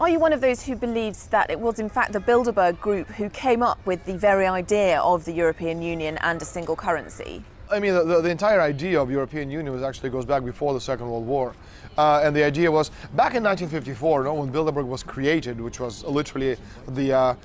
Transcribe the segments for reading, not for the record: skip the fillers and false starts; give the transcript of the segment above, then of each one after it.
Are you one of those who believes that it was in fact the Bilderberg group who came up with the very idea of the European Union and a single currency? I mean, the entire idea of European Union actually goes back before the Second World War. And the idea was, back in 1954, when Bilderberg was created, which was literally the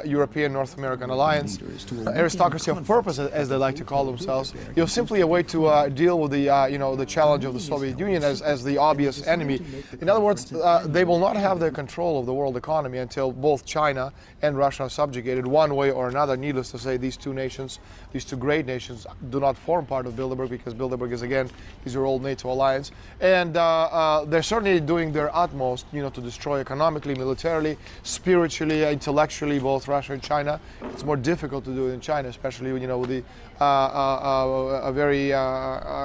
European North American Alliance, aristocracy of purpose, as they like to call themselves, it was simply a way to deal with the, the challenge of the Soviet Union as the obvious enemy. In other words, they will not have the control of the world economy until both China and Russia are subjugated one way or another. Needless to say, these two nations, these two great nations, do not form part of Bilderberg, because Bilderberg is your old NATO alliance. And they're certainly doing their utmost, to destroy economically, militarily, spiritually, intellectually, both Russia and China. It's more difficult to do it in China, especially with the a very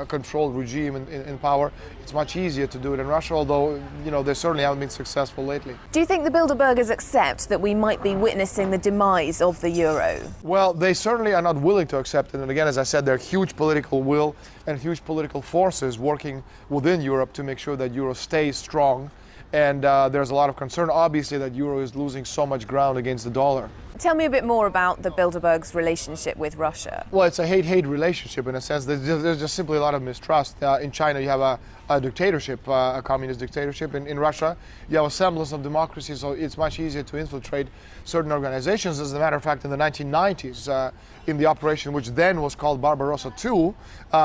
controlled regime in power. It's much easier to do it in Russia, although they certainly haven't been successful lately. Do you think the Bilderbergers accept that we might be witnessing the demise of the euro? Well, they certainly are not willing to accept it. And again, as I said, there are huge political will and huge political forces working within Europe to make sure that euro stays strong. And there's a lot of concern, obviously, that euro is losing so much ground against the dollar. Tell me a bit more about the Bilderbergs' relationship with Russia. Well, it's a hate-hate relationship in a sense. There's just simply a lot of mistrust. In China, you have a dictatorship, a communist dictatorship. In Russia, you have a semblance of democracy, so it's much easier to infiltrate certain organizations. As a matter of fact, in the 1990s, in the operation which then was called Barbarossa II,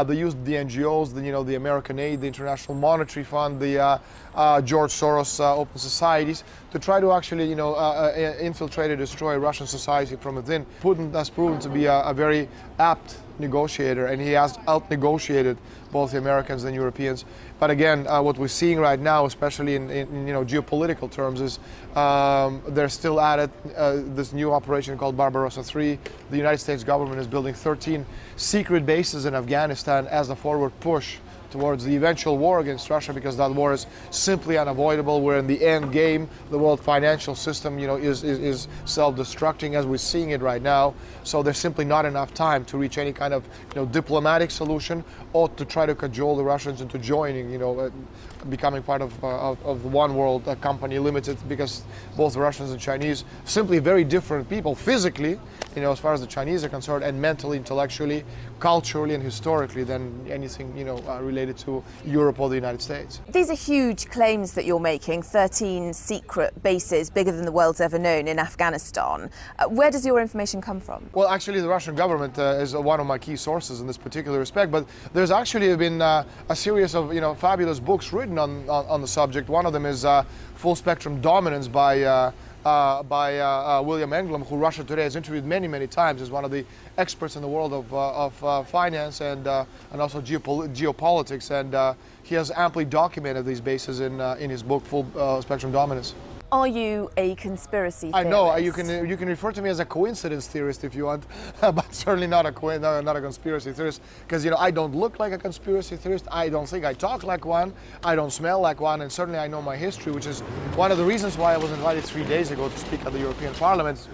they used the NGOs, the American Aid, the International Monetary Fund, the George Soros Open Societies, to try to actually, infiltrate and destroy Russian society from within. Putin has proven to be a very apt negotiator, and he has out-negotiated both the Americans and Europeans. But again, what we're seeing right now, especially in geopolitical terms, is they're still at it. This new operation called Barbarossa III. The United States government is building 13 secret bases in Afghanistan as a forward push towards the eventual war against Russia, because that war is simply unavoidable. We're in the end game. The world financial system, is self-destructing as we're seeing it right now. So there's simply not enough time to reach any kind of, diplomatic solution, or to try to cajole the Russians into joining, becoming part of one world company limited, because both Russians and Chinese, simply very different people physically, as far as the Chinese are concerned, and mentally, intellectually, culturally, and historically than anything, related to Europe or the United States. These are huge claims that you're making, 13 secret bases, bigger than the world's ever known, in Afghanistan. Where does your information come from? Well, actually, the Russian government is one of my key sources in this particular respect, but there's actually been a series of, fabulous books written on the subject. One of them is Full Spectrum Dominance by William Englund, who Russia Today has interviewed many times, as one of the experts in the world of finance and also geopolitics, and he has amply documented these bases in his book Full Spectrum Dominance. Are you a conspiracy theorist? I know you can refer to me as a coincidence theorist if you want, but certainly not a conspiracy theorist, because I don't look like a conspiracy theorist. I don't think I talk like one. I don't smell like one, and certainly I know my history, which is one of the reasons why I was invited 3 days ago to speak at the European Parliament.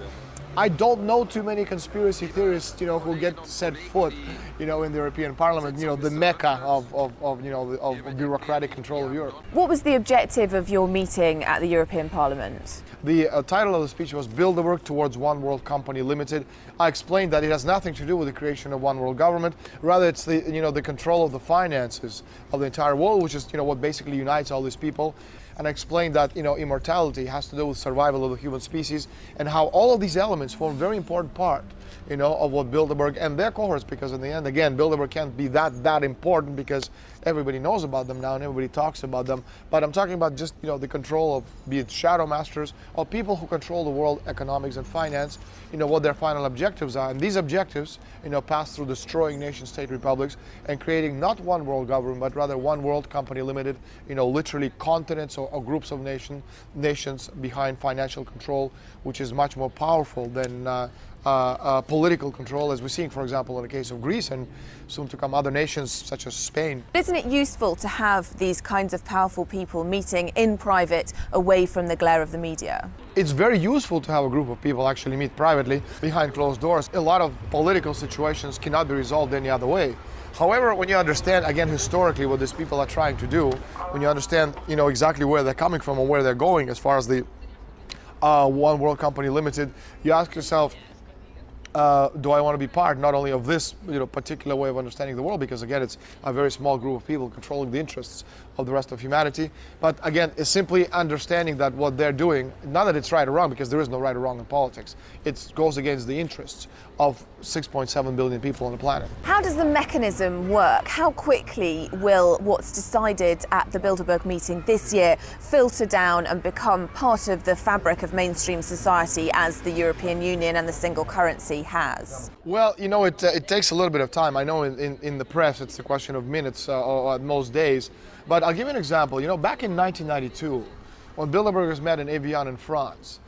I don't know too many conspiracy theorists, who get set foot, in the European Parliament, the mecca of bureaucratic control of Europe. What was the objective of your meeting at the European Parliament? The title of the speech was Bilderberg Towards One World Company Limited. I explained that it has nothing to do with the creation of one world government. Rather, it's the, the control of the finances of the entire world, which is, what basically unites all these people. And I explained that, immortality has to do with survival of the human species, and how all of these elements form a very important part, of what Bilderberg and their cohorts, because in the end, again, Bilderberg can't be that important, because everybody knows about them now and everybody talks about them. But I'm talking about just, the control of, be it shadow masters or people who control the world economics and finance, what their final objectives are. And these objectives, pass through destroying nation-state republics and creating not one world government, but rather one world company limited, literally continents or groups of nations behind financial control, which is much more powerful than political control, as we're seeing, for example, in the case of Greece and soon to come other nations such as Spain. Isn't it useful to have these kinds of powerful people meeting in private, away from the glare of the media? It's very useful to have a group of people actually meet privately behind closed doors. A lot of political situations cannot be resolved any other way. However, when you understand, again, historically what these people are trying to do, when you understand, exactly where they're coming from and where they're going as far as the One World Company Limited, you ask yourself, do I want to be part not only of this particular way of understanding the world, because again it's a very small group of people controlling the interests of the rest of humanity, but again it's simply understanding that what they're doing, not that it's right or wrong, because there is no right or wrong in politics, it goes against the interests of 6.7 billion people on the planet. How does the mechanism work? How quickly will what's decided at the Bilderberg meeting this year filter down and become part of the fabric of mainstream society as the European Union and the single currency has? Well, it takes a little bit of time. I know in the press it's a question of minutes or at most days, but I'll give you an example. Back in 1992, when Bilderbergers met in Evian in France,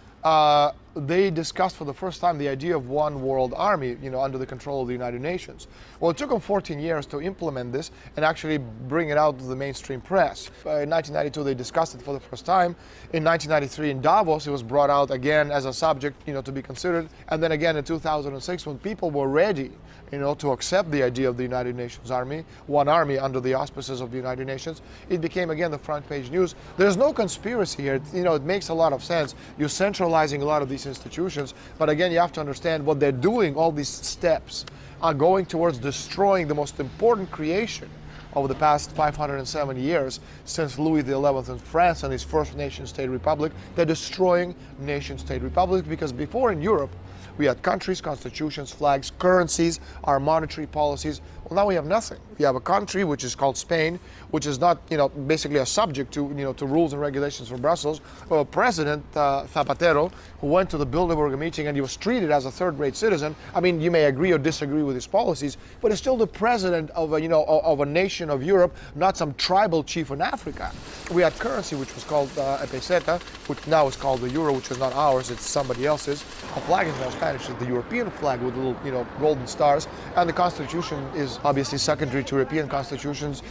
they discussed for the first time the idea of one world army, under the control of the United Nations. Well, it took them 14 years to implement this and actually bring it out to the mainstream press. In 1992, they discussed it for the first time. In 1993, in Davos, it was brought out again as a subject, to be considered. And then again in 2006, when people were ready, to accept the idea of the United Nations Army, one army under the auspices of the United Nations, it became again the front page news. There's no conspiracy here. It makes a lot of sense. You're centralizing a lot of these institutions, but again, you have to understand what they're doing. All these steps are going towards destroying the most important creation over the past 570 years since Louis XI in France and his first nation-state republic. They're destroying nation-state republics, because before in Europe, we had countries, constitutions, flags, currencies, our monetary policies. Well, now we have nothing. We have a country which is called Spain, which is not, basically a subject to, to rules and regulations from Brussels. Well, President Zapatero, who went to the Bilderberg meeting and he was treated as a third-rate citizen. I mean, you may agree or disagree with his policies, but he's still the president of a nation of Europe, not some tribal chief in Africa. We had currency which was called a peseta, which now is called the euro, which is not ours, it's somebody else's. A flag is now Spanish, it's the European flag with little, golden stars, and the Constitution is obviously secondary to European constitutions,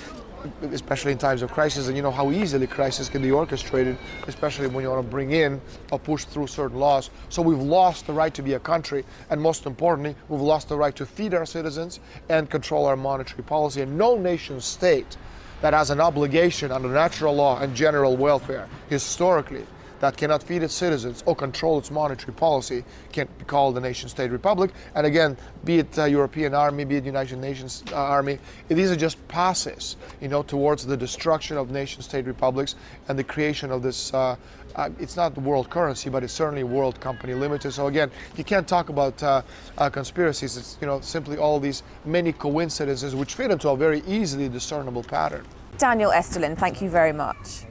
especially in times of crisis, and how easily crisis can be orchestrated, especially when you want to bring in or push through certain laws. So we've lost the right to be a country, and most importantly, we've lost the right to feed our citizens and control our monetary policy. And no nation state that has an obligation under natural law and general welfare, historically, that cannot feed its citizens or control its monetary policy can be called a nation-state republic. And again, be it a European army, be it United Nations army, these are just passes, towards the destruction of nation-state republics and the creation of this, it's not the world currency, but it's certainly World Company Limited. So again, you can't talk about conspiracies. It's, simply all these many coincidences which fit into a very easily discernible pattern. Daniel Estulin, thank you very much.